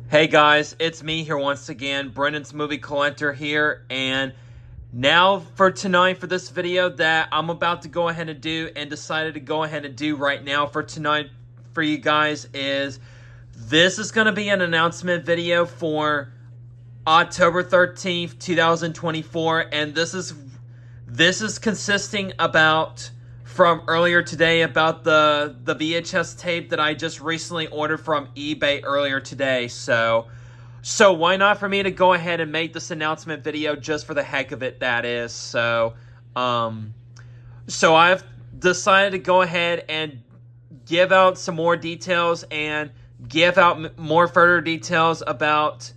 Hey guys, it's me here once again, Brendan's Movie Collector here, and now for tonight for this video that I'm about to go ahead and do and decided to go ahead and do right now for tonight for you guys is this is going to be an announcement video for October 13th, 2024, and this is consisting about from earlier today about the VHS tape that I just recently ordered from eBay earlier today. So why not for me to go ahead and make this announcement video just for the heck of it, that is. So I've decided to go ahead and give out some more details and give out more further details about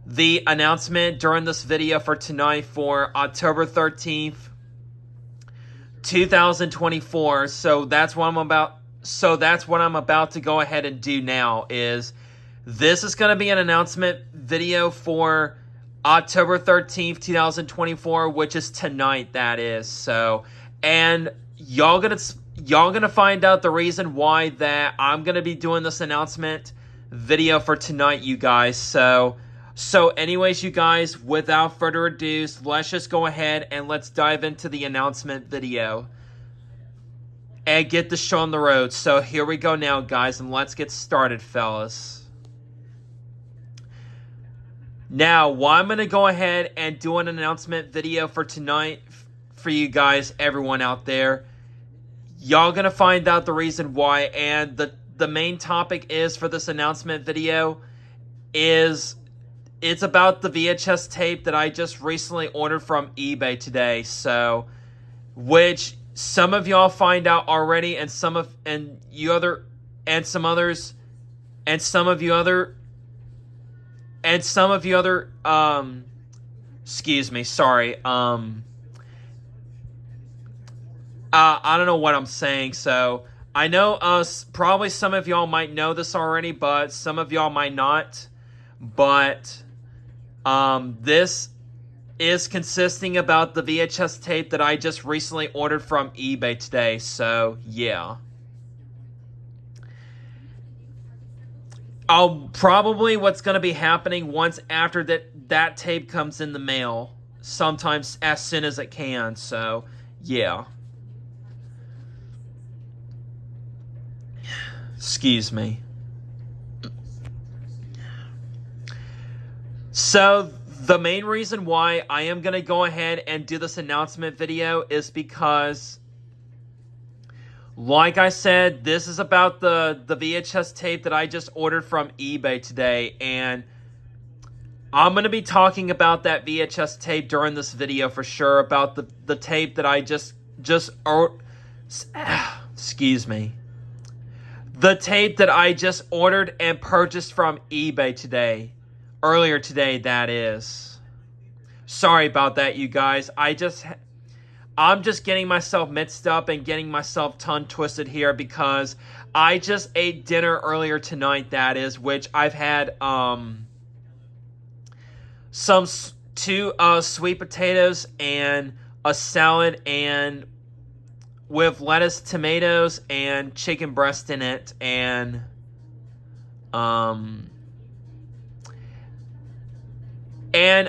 the announcement during this video for tonight for October 13th, 2024. So that's what I'm about to go ahead and do now. Is this is going to be an announcement video for October 13th, 2024, which is tonight, that is. So, and y'all gonna find out the reason why that I'm gonna be doing this announcement video for tonight, you guys. So anyways, you guys, without further ado, let's just go ahead and let's dive into the announcement video and get the show on the road. So here we go now, guys, and let's get started, fellas. Now, why I'm going to go ahead and do an announcement video for tonight for you guys, everyone out there, y'all going to find out the reason why, and the main topic is for this announcement video is it's about the VHS tape that I just recently ordered from eBay today. So, which some of y'all find out already, and some of you other excuse me, sorry. I don't know what I'm saying. So I know probably some of y'all might know this already, but some of y'all might not. But this is consisting about the VHS tape that I just recently ordered from eBay today. So, yeah. Probably what's going to be happening once after that tape comes in the mail, sometimes as soon as it can. So, yeah. Excuse me. So, the main reason why I am going to go ahead and do this announcement video is because, like I said, this is about the VHS tape that I just ordered from eBay today, and I'm going to be talking about that VHS tape during this video for sure, about the tape that I excuse me. The tape that I just ordered and purchased from eBay today. Earlier today, that is. Sorry about that, you guys. I'm just getting myself mixed up and getting myself tongue twisted here because I just ate dinner earlier tonight, that is, which I've had two sweet potatoes and a salad and with lettuce, tomatoes, and chicken breast in it, and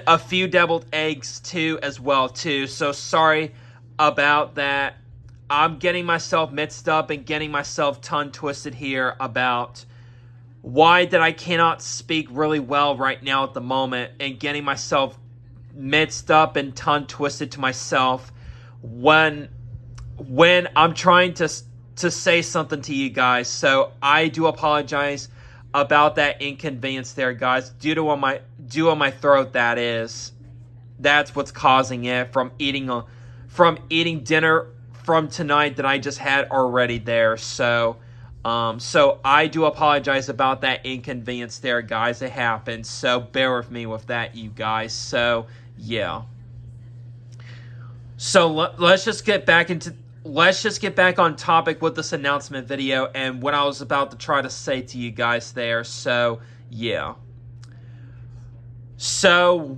a few deviled eggs too as well too. So sorry about that. I'm getting myself mixed up and getting myself tongue twisted here about why that I cannot speak really well right now at the moment, and getting myself mixed up and tongue twisted to myself when I'm trying to say something to you guys. So I do apologize about that inconvenience there, guys, due to my throat, that is. That's what's causing it from eating dinner from tonight that I just had already there. So I do apologize about that inconvenience there, guys. It happens. So bear with me with that, you guys. So yeah. So let's just get back on topic with this announcement video and what I was about to try to say to you guys there. So, yeah. So,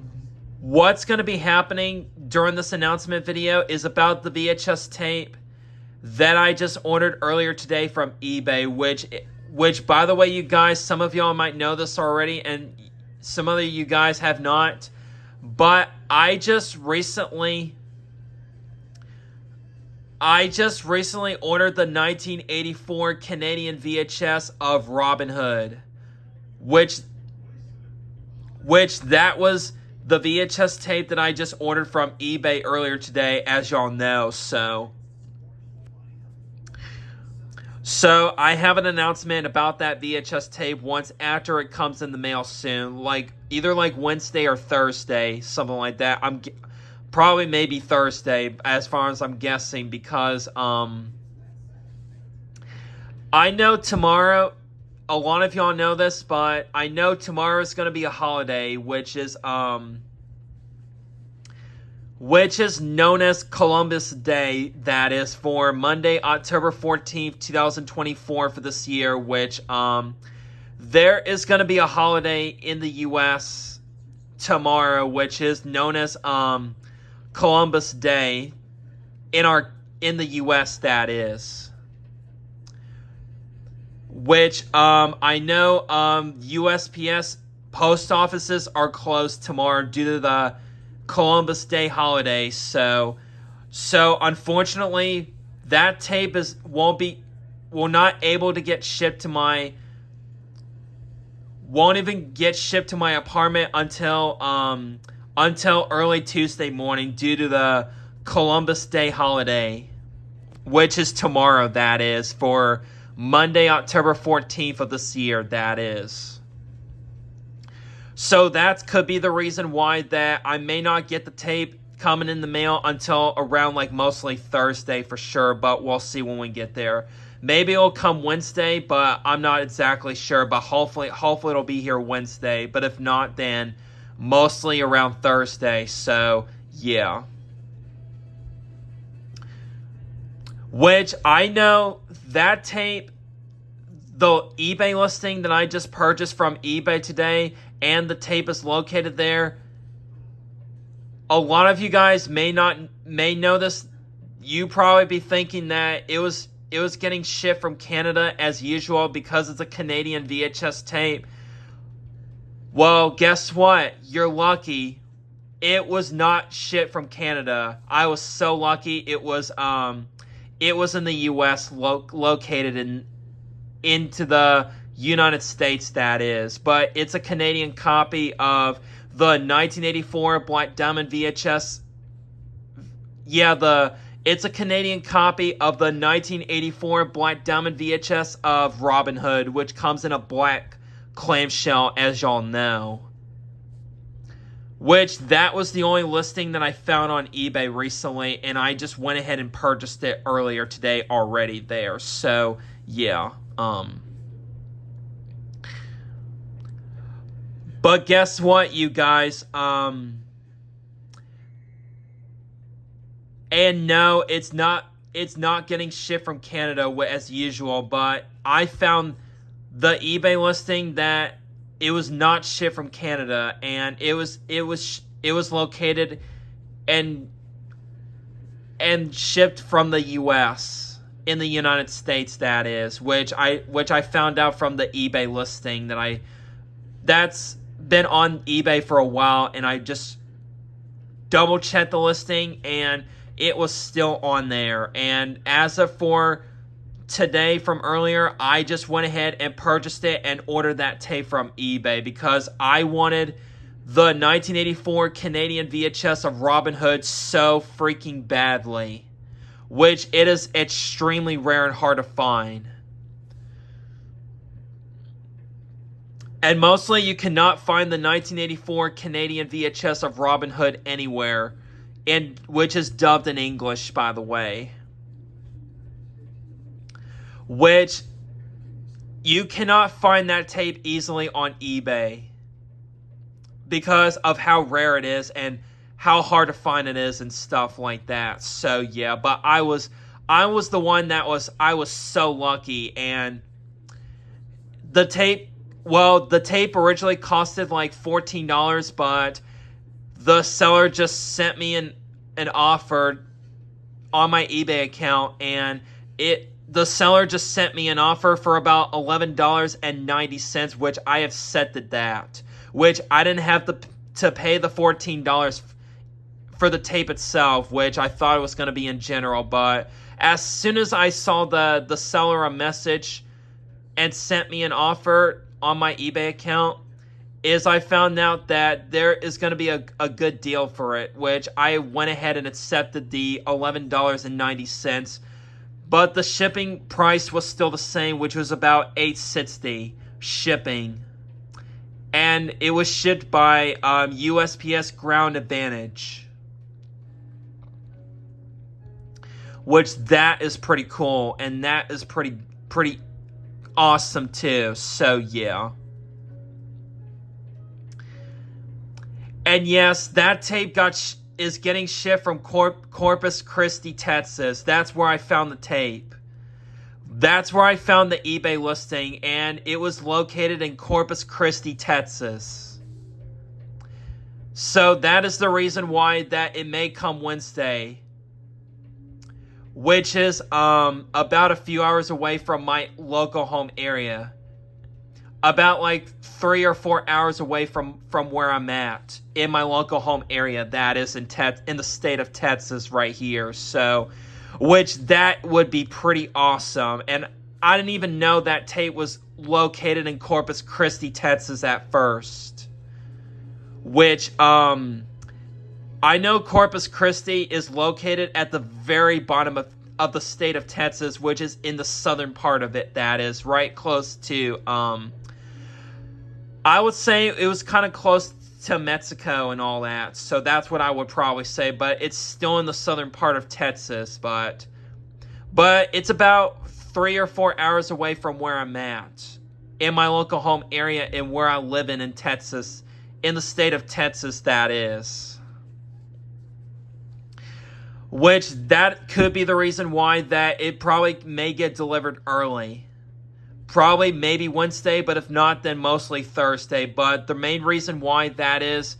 what's going to be happening during this announcement video is about the VHS tape that I just ordered earlier today from eBay, which, by the way, you guys, some of y'all might know this already, and some of you guys have not. But I just recently ordered the 1984 Canadian VHS of Robin Hood, which that was the VHS tape that I just ordered from eBay earlier today, as y'all know. So I have an announcement about that VHS tape once after it comes in the mail soon, either Wednesday or Thursday, something like that. Probably maybe Thursday, as far as I'm guessing, because I know tomorrow, a lot of y'all know this, but I know tomorrow is going to be a holiday, which is known as Columbus Day. That is for Monday, October 14th, 2024 for this year, which there is going to be a holiday in the U.S. tomorrow, which is known as Columbus Day in the U.S. that is. Which I know USPS post offices are closed tomorrow due to the Columbus Day holiday. So unfortunately, that tape won't even get shipped to my apartment until early Tuesday morning due to the Columbus Day holiday, which is tomorrow. That is for Monday, October 14th of this year, that is. So that could be the reason why that I may not get the tape coming in the mail until around mostly Thursday for sure, but we'll see when we get there. Maybe it'll come Wednesday, but I'm not exactly sure, but hopefully it'll be here Wednesday, but if not, then mostly around Thursday, so yeah. Which I know that tape, the eBay listing that I just purchased from eBay today, and the tape is located there. A lot of you guys may know this. You probably be thinking that it was getting shipped from Canada as usual because it's a Canadian VHS tape. Well, guess what? You're lucky. It was not shipped from Canada. I was so lucky. It was in the U.S. located into the United States, that is. But it's a Canadian copy of the 1984 Black Diamond VHS. Yeah, it's a Canadian copy of the 1984 Black Diamond VHS of Robin Hood, which comes in a black clamshell, as y'all know. Which, that was the only listing that I found on eBay recently, and I just went ahead and purchased it earlier today already there. So, yeah. But guess what, you guys? And no, it's not getting shipped from Canada as usual, but I found the eBay listing that it was not shipped from Canada, and it was located and shipped from the U.S. in the United States, that is, which I found out from the eBay listing that's been on eBay for a while, and I just double checked the listing, and it was still on there. And as of for today from earlier, I just went ahead and purchased it and ordered that tape from eBay because I wanted the 1984 Canadian VHS of Robin Hood so freaking badly, which it is extremely rare and hard to find. And mostly you cannot find the 1984 Canadian VHS of Robin Hood anywhere, and which is dubbed in English, by the way. Which you cannot find that tape easily on eBay because of how rare it is and how hard to find it is and stuff like that. So yeah, but I was the one I was so lucky. And the tape originally costed like $14, but the seller just sent me an offer on my eBay account, and it the seller just sent me an offer for about $11.90, which I have set to that, which I didn't have to pay the $14 for the tape itself, which I thought it was going to be in general. But as soon as I saw the seller a message and sent me an offer on my eBay account, I found out that there is going to be a good deal for it, which I went ahead and accepted the $11.90. But the shipping price was still the same, which was about $8.60 shipping. And it was shipped by USPS Ground Advantage, which that is pretty cool, and that is pretty awesome too. So yeah. And yes, that tape is getting shipped from Corpus Christi, Texas. That's where I found the tape. That's where I found the eBay listing, and it was located in Corpus Christi, Texas. So that is the reason why that it may come Wednesday, which is about a few hours away from my local home area. About like 3 or 4 hours away from where I'm at in my local home area. That is in the state of Texas right here. So, which that would be pretty awesome. And I didn't even know that tape was located in Corpus Christi, Texas at first. Which, I know Corpus Christi is located at the very bottom of the state of Texas, which is in the southern part of it. That is right close to, I would say it was kind of close to Mexico and all that. So that's what I would probably say. But it's still in the southern part of Texas. But it's about 3 or 4 hours away from where I'm at in my local home area and where I live in Texas, in the state of Texas, that is. Which that could be the reason why that it probably may get delivered early. Probably maybe Wednesday, but if not, then mostly Thursday. But the main reason why that is,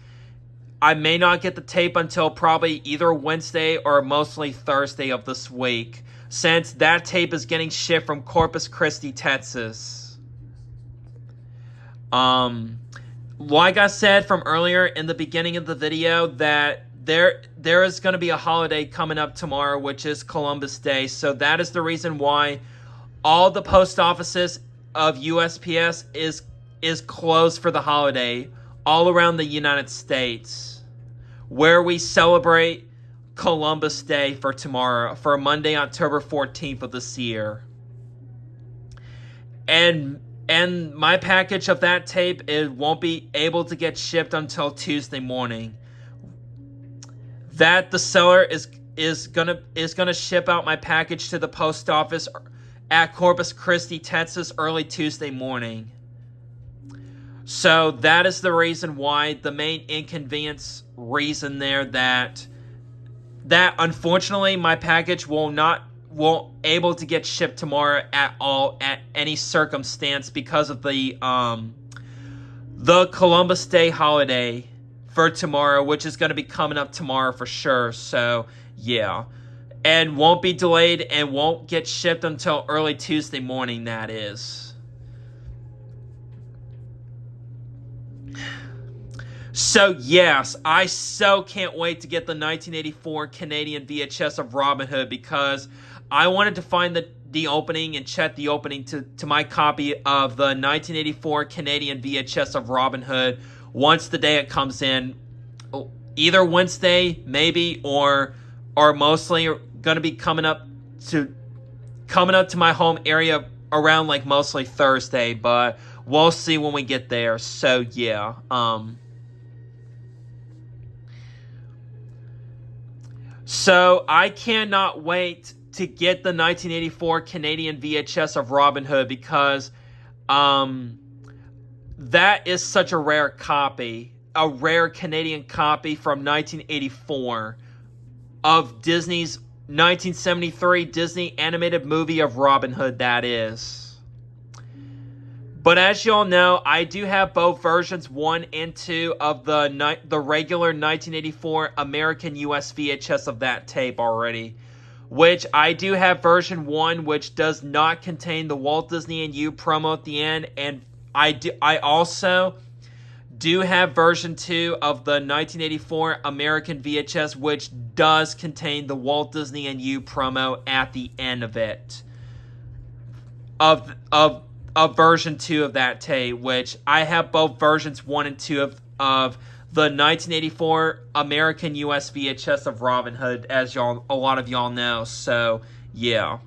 I may not get the tape until probably either Wednesday or mostly Thursday of this week, since that tape is getting shipped from Corpus Christi, Texas. Like I said from earlier in the beginning of the video, that there is going to be a holiday coming up tomorrow, which is Columbus Day. So that is the reason why all the post offices of USPS is closed for the holiday all around the United States, where we celebrate Columbus Day for tomorrow, for Monday, October 14th of this year. And my package of that tape, it won't be able to get shipped until Tuesday morning. That the seller is gonna ship out my package to the post office at Corpus Christi, Texas, early Tuesday morning. So that is the reason why, the main inconvenience reason there, that unfortunately my package won't able to get shipped tomorrow at all, at any circumstance, because of the Columbus Day holiday for tomorrow, which is going to be coming up tomorrow for sure. So yeah. And won't be delayed and won't get shipped until early Tuesday morning, that is. So yes, I so can't wait to get the 1984 Canadian VHS of Robin Hood, because I wanted to find the opening and check the opening to my copy of the 1984 Canadian VHS of Robin Hood once the day it comes in. Either Wednesday, maybe, or mostly going to be coming up to my home area around like mostly Thursday, but we'll see when we get there. So yeah, so I cannot wait to get the 1984 Canadian VHS of Robin Hood, because that is such a rare copy, a rare Canadian copy from 1984 of Disney's 1973 Disney animated movie of Robin Hood, that is. But as you all know, I do have both versions 1 and 2 of the regular 1984 American US VHS of that tape already, which I do have version 1, which does not contain the Walt Disney and You promo at the end, and I also do have version 2 of the 1984 American VHS, which does contain the Walt Disney and You promo at the end of it. Of version 2 of that tape, which I have both versions 1 and 2 of the 1984 American US VHS of Robin Hood, as a lot of y'all know. So, yeah.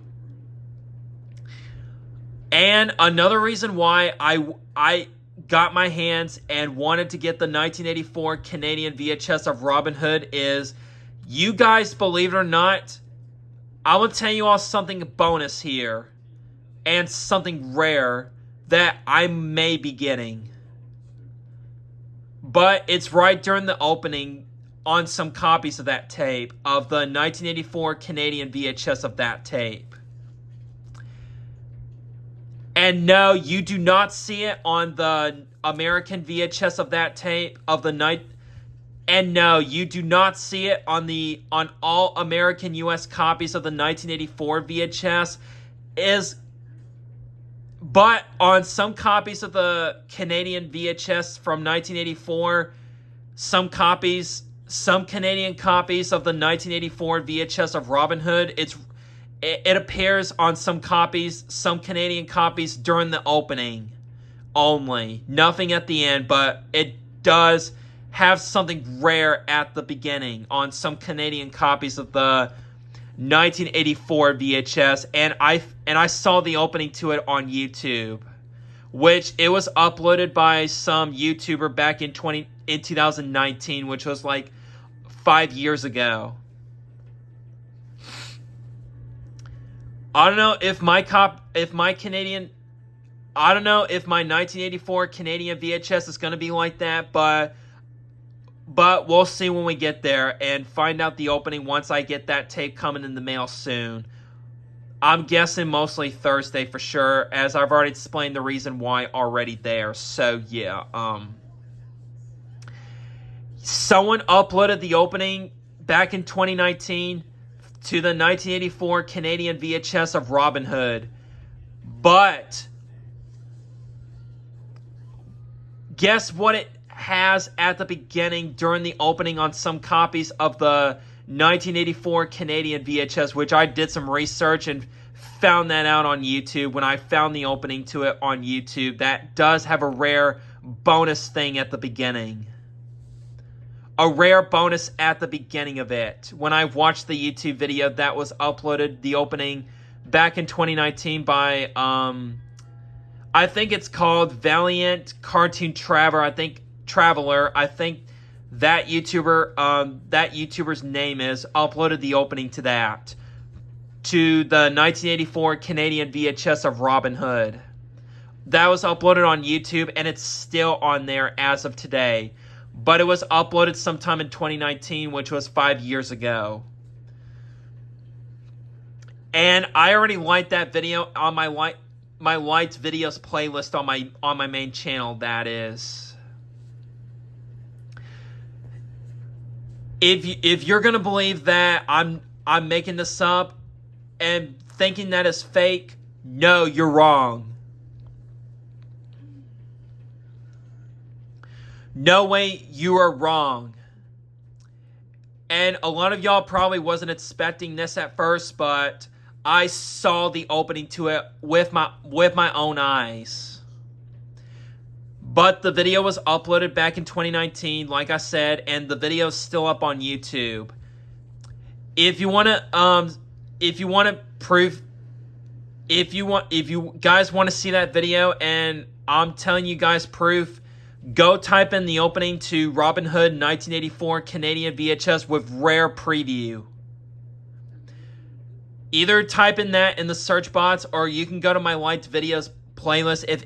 And another reason why I got my hands and wanted to get the 1984 Canadian VHS of Robin Hood is, you guys, believe it or not, I will tell you all something bonus here, and something rare that I may be getting. But it's right during the opening on some copies of that tape, of the 1984 Canadian VHS of that tape. And no, you do not see it on the American VHS of that tape of the night. And no, you do not see it on all American US copies of the 1984 VHS. But on some copies of the Canadian VHS from 1984, some Canadian copies of the 1984 VHS of Robin Hood, it appears on some Canadian copies during the opening only. Nothing at the end, but it does have something rare at the beginning on some Canadian copies of the 1984 VHS, and I saw the opening to it on YouTube, which it was uploaded by some YouTuber back in 2019, which was like 5 years ago. I don't know if my 1984 Canadian VHS is going to be like that, but we'll see when we get there and find out the opening once I get that tape coming in the mail soon. I'm guessing mostly Thursday for sure, as I've already explained the reason why already there. So yeah, someone uploaded the opening back in 2019 to the 1984 Canadian VHS of Robin Hood, but guess what it has at the beginning during the opening on some copies of the 1984 Canadian VHS, which I did some research and found that out on YouTube when I found the opening to it on YouTube. That does have a rare bonus thing at the beginning. A rare bonus at the beginning of it. When I watched the YouTube video that was uploaded, the opening back in 2019 by, I think it's called Valiant Cartoon Traveler. I think that YouTuber's name is, uploaded the opening to that, to the 1984 Canadian VHS of Robin Hood. That was uploaded on YouTube, and it's still on there as of today. But it was uploaded sometime in 2019, which was 5 years ago. And I already liked that video on my liked videos playlist on my main channel. That is. If you're gonna believe that I'm making this up and thinking that is fake, no, you're wrong. No way, you are wrong. And a lot of y'all probably wasn't expecting this at first, but I saw the opening to it with my own eyes. But the video was uploaded back in 2019, like I said, and the video is still up on YouTube. If you guys want to see that video, and I'm telling you guys proof, go type in the opening to Robin Hood 1984 Canadian VHS with rare preview. Either type in that in the search box, or you can go to my liked videos playlist if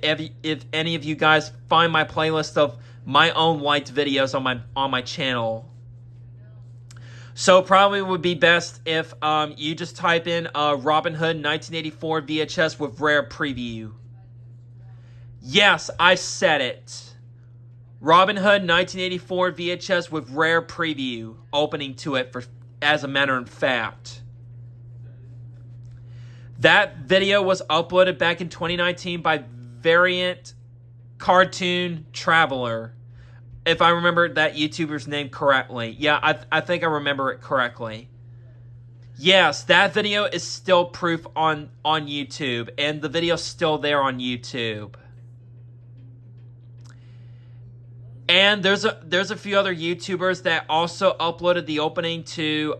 any of you guys find my playlist of my own liked videos on my channel. So probably would be best if you just type in Robin Hood 1984 VHS with rare preview. Yes, I said it. Robin Hood 1984 VHS with rare preview opening to it, for as a matter of fact. That video was uploaded back in 2019 by Variant Cartoon Traveler, if I remember that YouTuber's name correctly. Yeah, I think I remember it correctly. Yes, that video is still proof on YouTube, and the video's still there on YouTube. And there's a few other YouTubers that also uploaded the opening to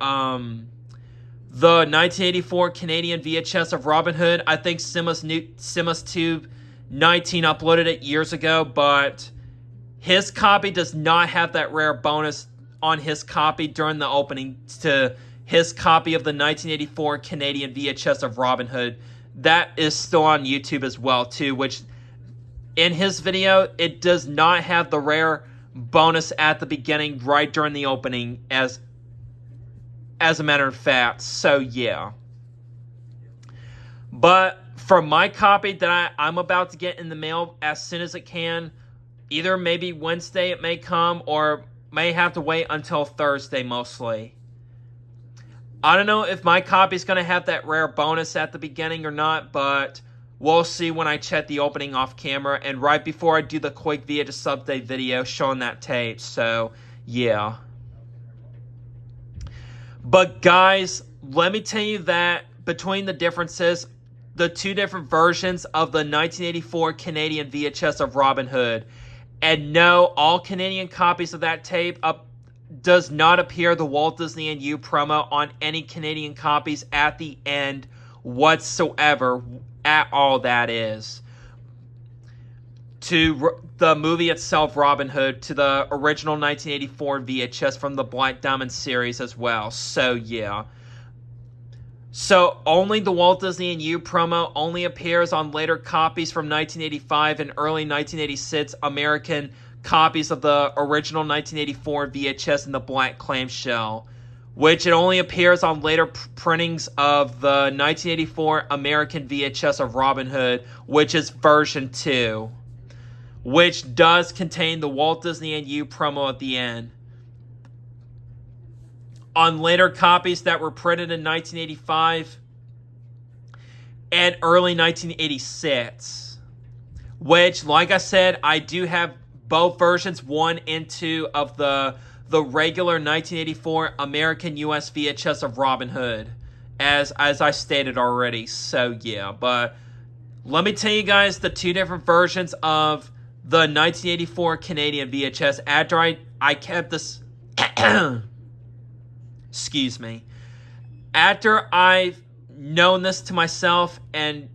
the 1984 Canadian VHS of Robin Hood. I think SimusTube 19 uploaded it years ago, but his copy does not have that rare bonus on his copy during the opening to his copy of the 1984 Canadian VHS of Robin Hood. That is still on YouTube as well, too, which in his video, it does not have the rare bonus at the beginning right during the opening as a matter of fact. So, yeah. But for my copy that I'm about to get in the mail as soon as it can, either maybe Wednesday it may come or may have to wait until Thursday mostly. I don't know if my copy is going to have that rare bonus at the beginning or not, but we'll see when I check the opening off camera and right before I do the quick VHS update video showing that tape. So, yeah. But guys, let me tell you that between the differences, the two different versions of the 1984 Canadian VHS of Robin Hood, and no, all Canadian copies of that tape does not appear the Walt Disney and You promo on any Canadian copies at the end whatsoever, at all that is. To the movie itself, Robin Hood, to the original 1984 VHS from the Black Diamond series as well. So, yeah. So, only the Walt Disney and You promo only appears on later copies from 1985 and early 1986 American copies of the original 1984 VHS in the black clamshell, which it only appears on later printings of the 1984 American VHS of Robin Hood, which is version 2, which does contain the Walt Disney and You promo at the end. On later copies that were printed in 1985 and early 1986, which, like I said, I do have both versions 1 and 2 of the regular 1984 American US VHS of Robin Hood, as I stated already. So, yeah, but let me tell you guys the two different versions of the 1984 Canadian VHS after I kept this... Excuse me. After I've known this to myself and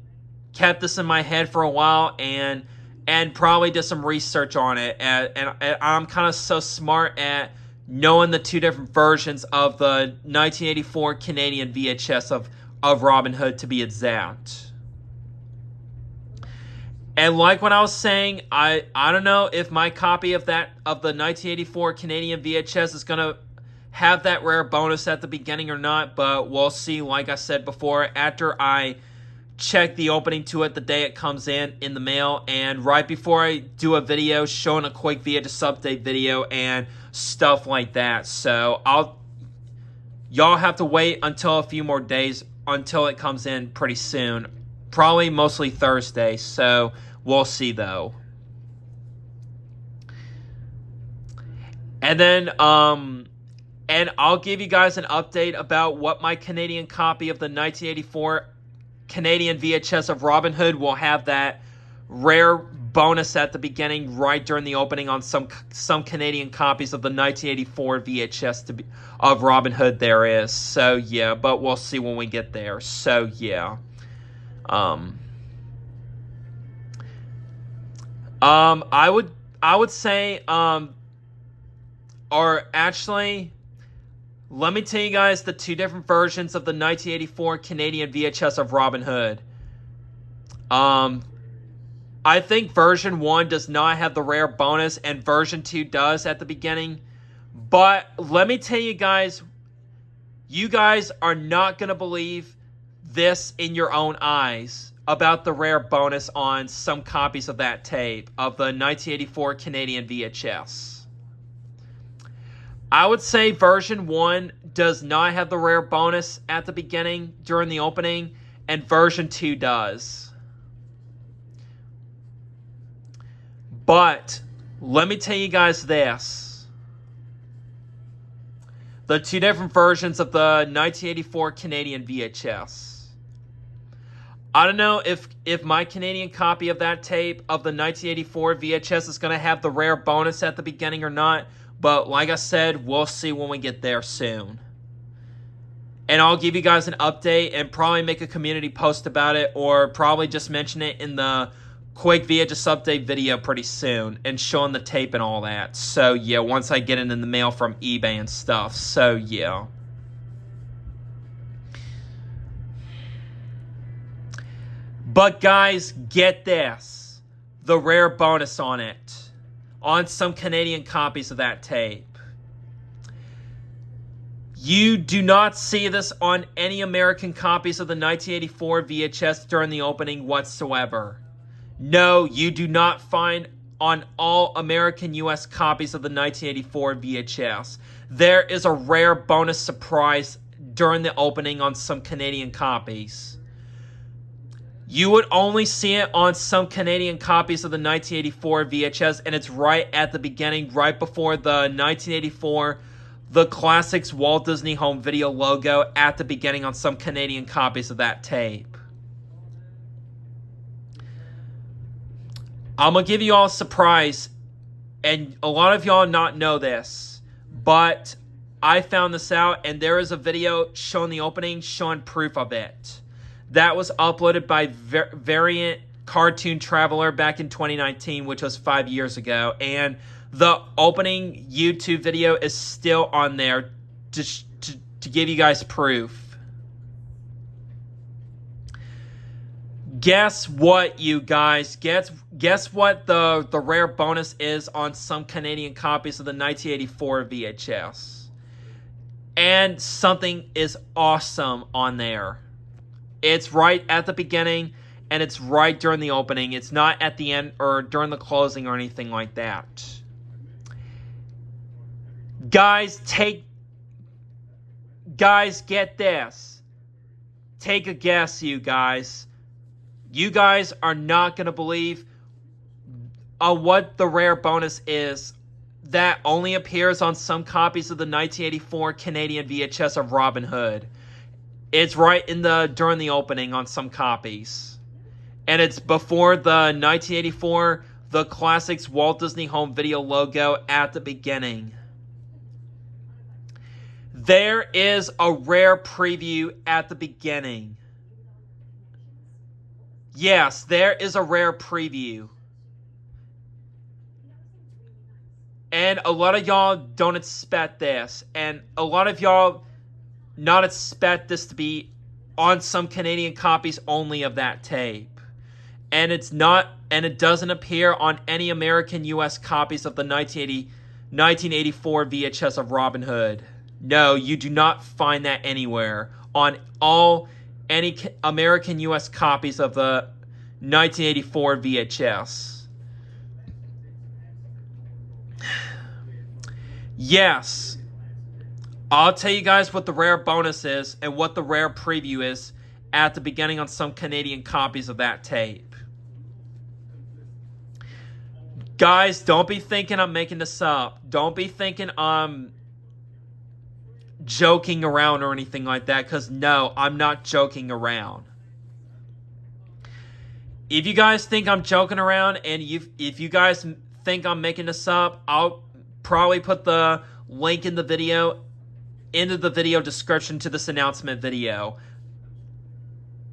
kept this in my head for a while and probably did some research on it, and I'm kind of so smart at knowing the two different versions of the 1984 Canadian VHS of Robin Hood, to be exact. And like what I was saying, I don't know if my copy of the 1984 Canadian VHS is going to have that rare bonus at the beginning or not, but we'll see. Like I said before, after I check the opening to it the day it comes in the mail, and right before I do a video showing a quick VHS update video and stuff like that. So y'all have to wait until a few more days until it comes in pretty soon, probably mostly Thursday. So we'll see though. And then and I'll give you guys an update about what my Canadian copy of the 1984 Canadian VHS of Robin Hood will have that rare bonus at the beginning right during the opening on some Canadian copies of the 1984 VHS of Robin Hood there is. So, yeah, but we'll see when we get there. So, yeah. I would say, or actually, let me tell you guys the two different versions of the 1984 Canadian VHS of Robin Hood. I think version 1 does not have the rare bonus, and version 2 does at the beginning. But let me tell you guys are not going to believe this in your own eyes about the rare bonus on some copies of that tape of the 1984 Canadian VHS. I would say version 1 does not have the rare bonus at the beginning during the opening, and version 2 does. But let me tell you guys this. The two different versions of the 1984 Canadian VHS. I don't know if my Canadian copy of that tape of the 1984 VHS is going to have the rare bonus at the beginning or not. But like I said, we'll see when we get there soon. And I'll give you guys an update and probably make a community post about it, or probably just mention it in the quick VHS update video pretty soon and showing the tape and all that. So yeah, once I get it in the mail from eBay and stuff. So yeah. But guys, get this. The rare bonus on it. On some Canadian copies of that tape. You do not see this on any American copies of the 1984 VHS during the opening whatsoever. No, you do not find on all American US copies of the 1984 VHS. There is a rare bonus surprise during the opening on some Canadian copies. You would only see it on some Canadian copies of the 1984 VHS, and it's right at the beginning, right before the 1984 The Classics Walt Disney Home Video logo at the beginning on some Canadian copies of that tape. I'm going to give you all a surprise, and a lot of y'all not know this, but I found this out, and there is a video showing the opening, showing proof of it. That was uploaded by Variant Cartoon Traveler back in 2019, which was 5 years ago. And the opening YouTube video is still on there to give you guys proof. Guess what, you guys? Guess what the rare bonus is on some Canadian copies of the 1984 VHS. And something is awesome on there. It's right at the beginning, and it's right during the opening. It's not at the end or during the closing or anything like that. Guys, get this. Take a guess, you guys. You guys are not going to believe what the rare bonus is that only appears on some copies of the 1984 Canadian VHS of Robin Hood. It's right during the opening on some copies. And it's before the 1984 The Classics Walt Disney Home Video logo at the beginning. There is a rare preview at the beginning. Yes, there is a rare preview. And a lot of y'all don't expect this. And a lot of y'all not expect this to be on some Canadian copies only of that tape. And it's not, and it doesn't appear on any American US copies of the 1984 VHS of Robin Hood. No, you do not find that anywhere on any American US copies of the 1984 VHS. Yes. I'll tell you guys what the rare bonus is and what the rare preview is at the beginning on some Canadian copies of that tape. Guys, don't be thinking I'm making this up. Don't be thinking I'm joking around or anything like that, because no, I'm not joking around. If you guys think I'm joking around and if you guys think I'm making this up, I'll probably put the link in the video into the video description to this announcement video.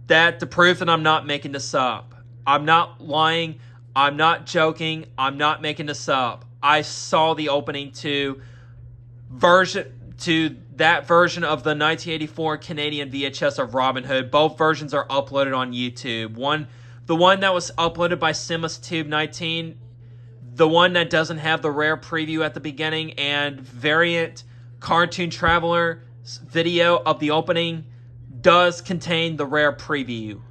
That to prove that I'm not making this up. I'm not lying. I'm not joking. I'm not making this up. I saw the opening to that version of the 1984 Canadian VHS of Robin Hood. Both versions are uploaded on YouTube. The one that was uploaded by SimusTube19, the one that doesn't have the rare preview at the beginning, and Variant Cartoon Traveler video of the opening does contain the rare preview.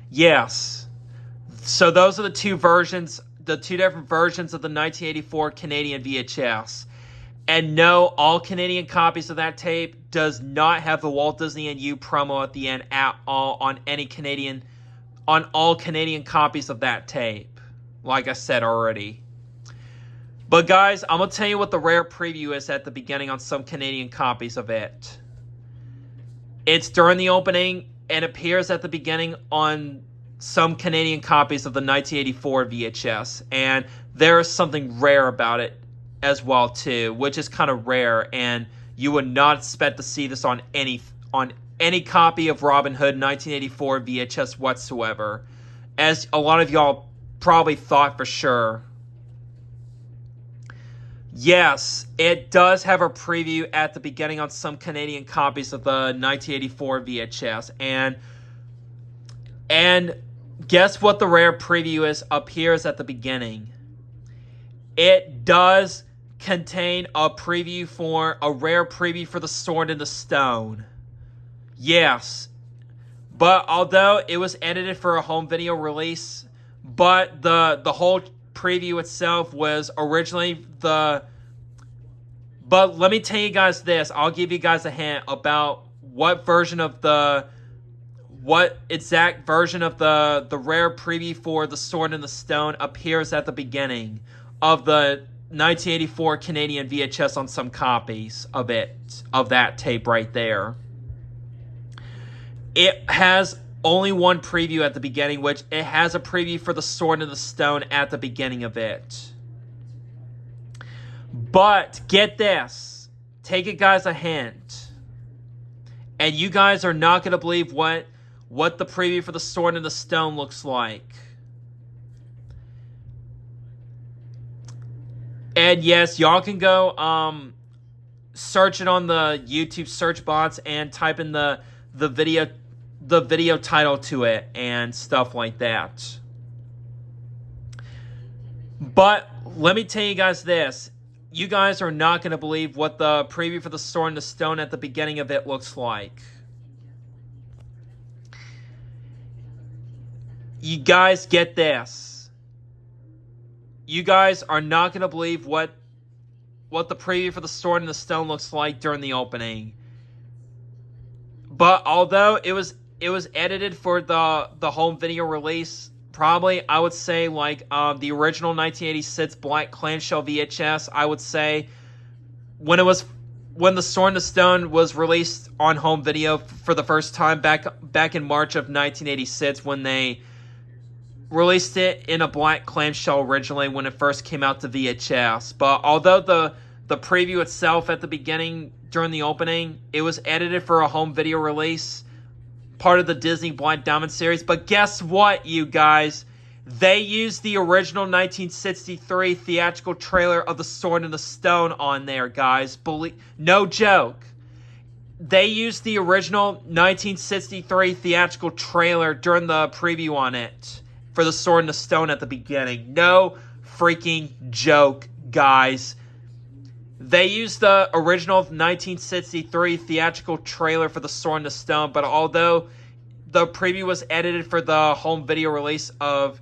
Yes. So those are the two different versions of the 1984 Canadian VHS. And no, all Canadian copies of that tape does not have the Walt Disney and You promo at the end at all on all Canadian copies of that tape. Like I said already. But guys, I'm going to tell you what the rare preview is at the beginning on some Canadian copies of it. It's during the opening and appears at the beginning on some Canadian copies of the 1984 VHS. And there is something rare about it as well too, which is kind of rare, and you would not expect to see this on any copy of Robin Hood 1984 VHS whatsoever, as a lot of y'all probably thought for sure. Yes, it does have a preview at the beginning on some Canadian copies of the 1984 VHS, and guess what the rare preview is appears at the beginning. It does contain a rare preview for The Sword and the Stone. Yes, but although it was edited for a home video release, but the whole preview itself was originally But let me tell you guys this. I'll give you guys a hint about what exact version of the rare preview for The Sword and the Stone appears at the beginning of the 1984 Canadian VHS on some copies of that tape right there. It has only one preview at the beginning, which it has a preview for The Sword and the Stone at the beginning of it. But get this, take it guys a hint, and you guys are not going to believe what the preview for The Sword and the Stone looks like. And yes, y'all can go search it on the YouTube search box and type in the video title to it and stuff like that. But let me tell you guys this. You guys are not going to believe what the preview for The Sword and the Stone at the beginning of it looks like. You guys get this. You guys are not going to believe what the preview for The Sword and the Stone looks like during the opening. But although it was edited for the home video release, probably I would say like the original 1986 black clamshell VHS, I would say when The Sword and the Stone was released on home video for the first time back in March of 1986, when they released it in a black clamshell originally when it first came out to VHS. But although the preview itself at the beginning during the opening, it was edited for a home video release, part of the Disney Black Diamond series. But guess what, you guys? They used the original 1963 theatrical trailer of The Sword and the Stone on there, guys. No joke. They used the original 1963 theatrical trailer during the preview on it for The Sword and the Stone at the beginning. No freaking joke, guys. They used the original 1963 theatrical trailer for The Sword and the Stone, but although the preview was edited for the home video release of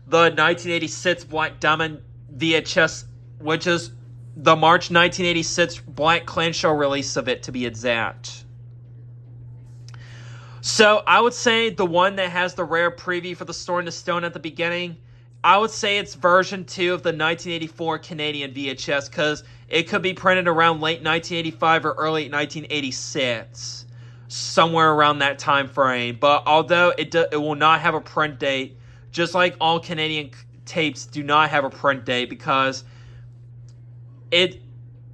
the 1986 Black Diamond VHS, which is the March 1986 black clamshell release of it, to be exact. So I would say the one that has the rare preview for The Sword and the Stone at the beginning, I would say it's version 2 of the 1984 Canadian VHS, because it could be printed around late 1985 or early 1986, somewhere around that time frame. But although it will not have a print date, just like all Canadian tapes do not have a print date, because it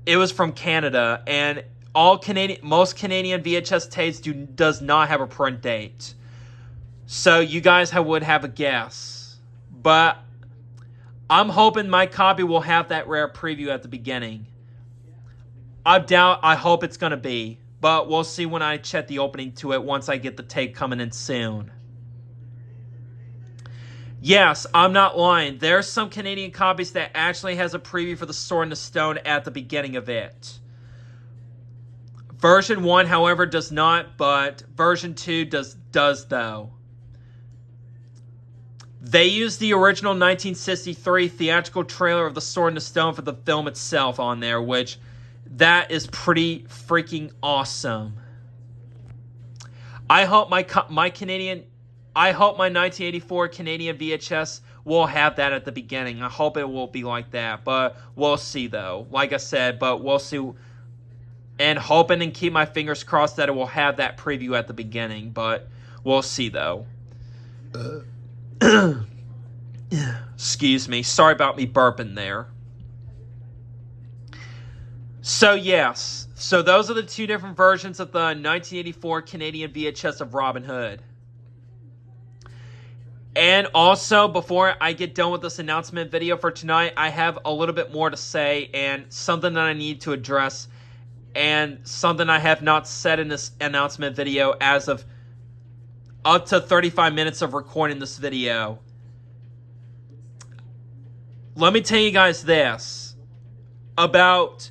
was from Canada, and most Canadian VHS tapes does not have a print date. So you guys would have a guess. But I'm hoping my copy will have that rare preview at the beginning. I hope it's going to be. But we'll see when I check the opening to it once I get the tape coming in soon. Yes, I'm not lying. There's some Canadian copies that actually has a preview for The Sword and the Stone at the beginning of it. Version 1, however, does not, but version 2 does though. They used the original 1963 theatrical trailer of The Sword and the Stone for the film itself on there, which that is pretty freaking awesome. I hope my 1984 Canadian VHS will have that at the beginning. I hope it will be like that, but we'll see though. Like I said, but we'll see. And hoping and keep my fingers crossed that it will have that preview at the beginning, but we'll see though. Excuse me. Sorry about me burping there. So yes. So those are the two different versions of the 1984 Canadian VHS of Robin Hood. And also, before I get done with this announcement video for tonight, I have a little bit more to say and something that I need to address and something I have not said in this announcement video as of up to 35 minutes of recording this video. Let me tell you guys this about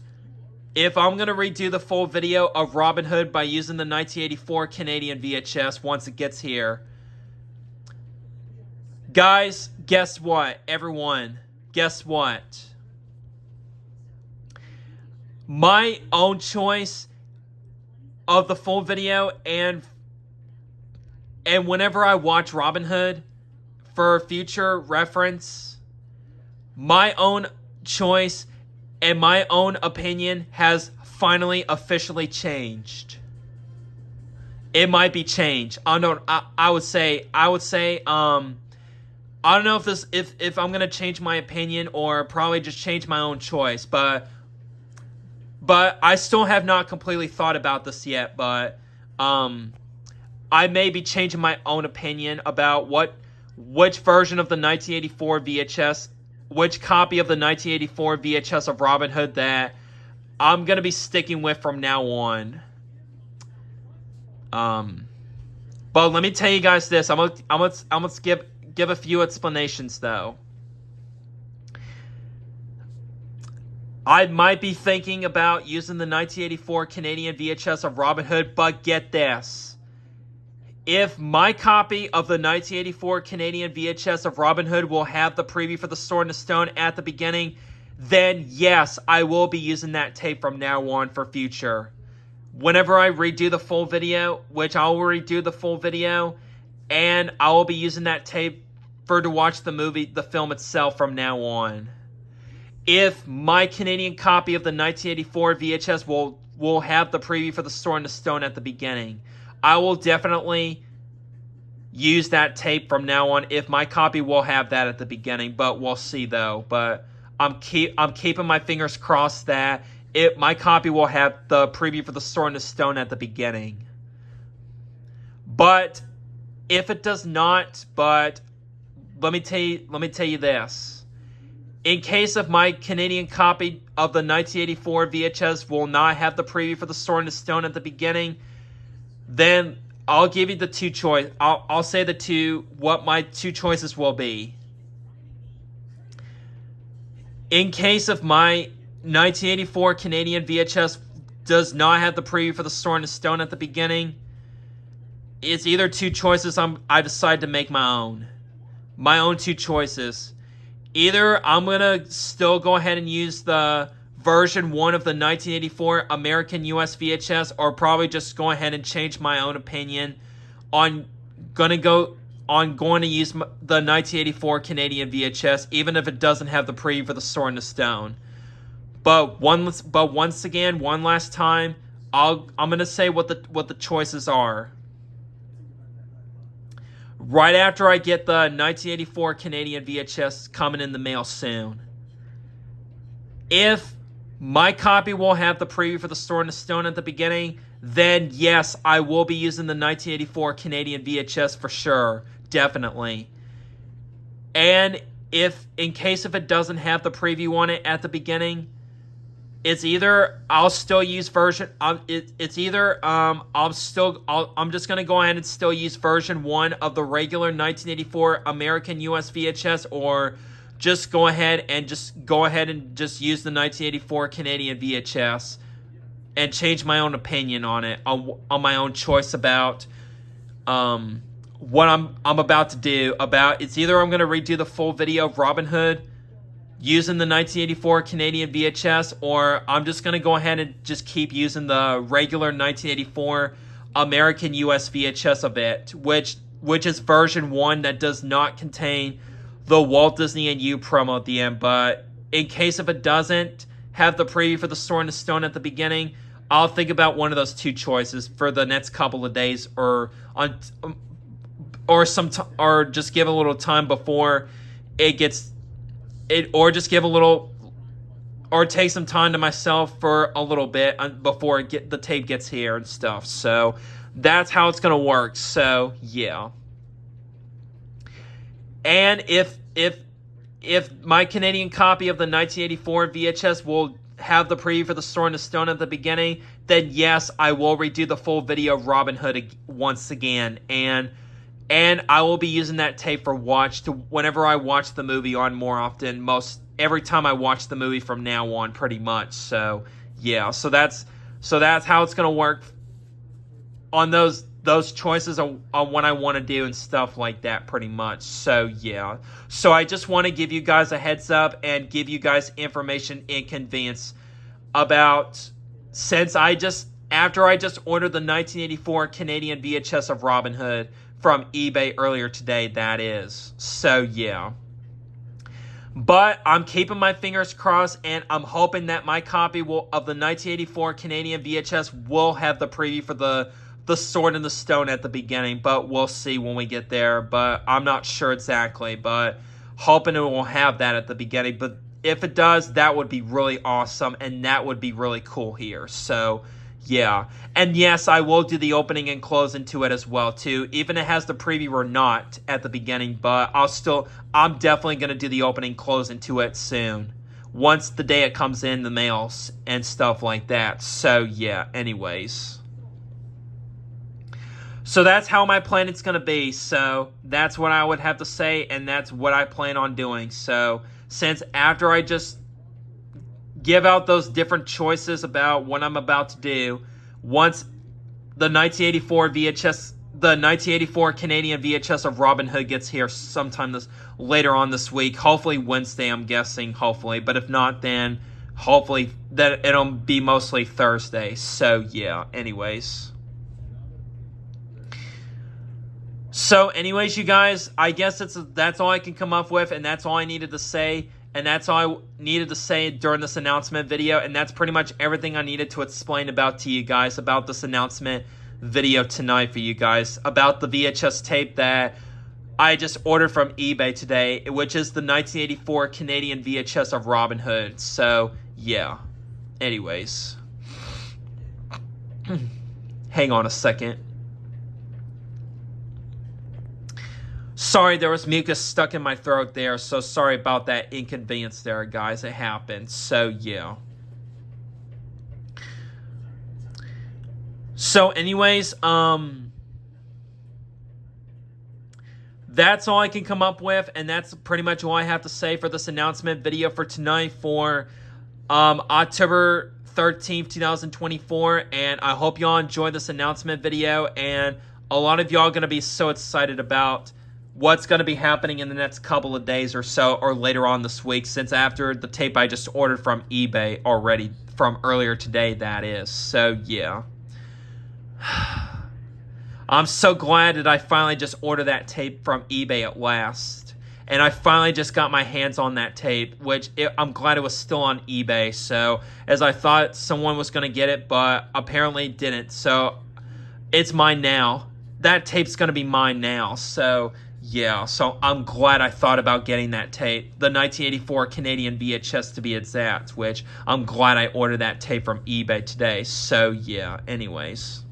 if I'm going to redo the full video of Robin Hood by using the 1984 Canadian VHS once it gets here. Guys, guess what? Everyone, guess what? My own choice of the full video and whenever I watch Robin Hood for future reference, my own choice and my own opinion has finally officially changed. It might be changed. I would say I don't know if I'm gonna change my opinion or probably just change my own choice, but I still have not completely thought about this yet. But I may be changing my own opinion about which version of the 1984 VHS, which copy of the 1984 VHS of Robin Hood that I'm gonna be sticking with from now on. But let me tell you guys this. I'm gonna give a few explanations though. I might be thinking about using the 1984 Canadian VHS of Robin Hood, but get this. If my copy of the 1984 Canadian VHS of Robin Hood will have the preview for The Sword and the Stone at the beginning, then yes, I will be using that tape from now on for future. Whenever I redo the full video, which I will redo the full video, and I will be using that tape to watch the film itself from now on. If my Canadian copy of the 1984 VHS will have the preview for The Sword and the Stone at the beginning, I will definitely use that tape from now on if my copy will have that at the beginning, but we'll see though. But I'm keeping my fingers crossed that my copy will have the preview for The Sword and the Stone at the beginning. But if it does not, but let me tell you this. In case of my Canadian copy of the 1984 VHS will not have the preview for The Sword and the Stone at the beginning, then I'll give you the two choice. I'll say what my two choices will be. In case of my 1984 Canadian VHS does not have the preview for The Sword and the Stone at the beginning, it's either two choices I decide to make my own two choices. Either I'm going to still go ahead and use the version 1 of the 1984 American US VHS, or probably just go ahead and change my own opinion on going to use the 1984 Canadian VHS, even if it doesn't have the preview for The Sword and the Stone. But once again, one last time, I'm going to say what the choices are. Right after I get the 1984 Canadian VHS coming in the mail soon. If my copy will have the preview for The Sword and the Stone at the beginning, then yes, I will be using the 1984 Canadian VHS for sure. Definitely. And in case if it doesn't have the preview on it at the beginning, it's either I'll still use version. It's either I'm just gonna go ahead and still use version 1 of the regular 1984 American US VHS, or just go ahead and use the 1984 Canadian VHS and change my own opinion on it, on my own choice about what I'm about to do. It's either I'm gonna redo the full video of Robin Hood using the 1984 Canadian VHS, or I'm just going to go ahead and just keep using the regular 1984 American US VHS of it, which is version 1 that does not contain the Walt Disney and You promo at the end. But in case if it doesn't have the preview for the Sword in the Stone at the beginning, I'll think about one of those two choices for the next couple of days, or just give a little time before it gets it, or just give a little, or take some time to myself for a little bit before the tape gets here and stuff. So that's how it's gonna work. So yeah. And if my Canadian copy of the 1984 VHS will have the preview for the Sword in the Stone at the beginning, then yes, I will redo the full video of Robin Hood once again, and I will be using that tape for whenever I watch the movie on more often, every time I watch the movie from now on, pretty much. So yeah, so that's how it's gonna work on those choices on what I want to do and stuff like that, pretty much. So yeah, so I just want to give you guys a heads up and give you guys information and convenience about, since after I just ordered the 1984 Canadian VHS of Robin Hood from eBay earlier today, that is. So yeah, but I'm keeping my fingers crossed, and I'm hoping that my copy of the 1984 Canadian VHS will have the preview for the Sword in the Stone at the beginning, but we'll see when we get there. But I'm not sure exactly, but hoping it will have that at the beginning. But if it does, that would be really awesome, and that would be really cool here. So yeah, and yes, I will do the opening and closing to it as well too, even if it has the preview or not at the beginning. But I'm definitely gonna do the opening closing to it soon, once the day it comes in the mails and stuff like that. So yeah, anyways. So that's how my plan is going to be. So that's what I would have to say, and that's what I plan on doing. So since after I just give out those different choices about what I'm about to do, once the 1984 Canadian VHS of Robin Hood gets here sometime later on this week, hopefully Wednesday, I'm guessing, hopefully. But if not, then hopefully that it'll be mostly Thursday. So yeah, anyways. So anyways, you guys, I guess that's all I can come up with, and that's all I needed to say, and that's all I needed to say during this announcement video, and that's pretty much everything I needed to explain to you guys about this announcement video tonight for you guys, about the VHS tape that I just ordered from eBay today, which is the 1984 Canadian VHS of Robin Hood. So yeah, anyways. Hang on a second. Sorry, there was mucus stuck in my throat there, so sorry about that inconvenience there, guys. It happened. So, yeah. So, anyways, that's all I can come up with, and that's pretty much all I have to say for this announcement video for tonight for October 13th, 2024, and I hope y'all enjoyed this announcement video, and a lot of y'all are going to be so excited about what's going to be happening in the next couple of days or so, or later on this week, since after the tape I just ordered from eBay already, from earlier today, that is. So, yeah. I'm so glad that I finally just ordered that tape from eBay at last. And I finally just got my hands on that tape, which I'm glad it was still on eBay. So, as I thought someone was going to get it, but apparently didn't. So, it's mine now. That tape's going to be mine now. So, yeah, so I'm glad I thought about getting that tape, the 1984 Canadian VHS to be exact, which I'm glad I ordered that tape from eBay today. So yeah, anyways.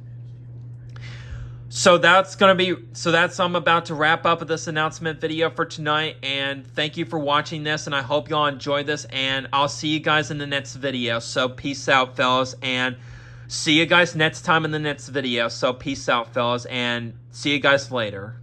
So I'm about to wrap up with this announcement video for tonight, and thank you for watching this, and I hope y'all enjoyed this, and I'll see you guys in the next video. So peace out, fellas, and see you guys next time in the next video. So peace out, fellas, and see you guys later.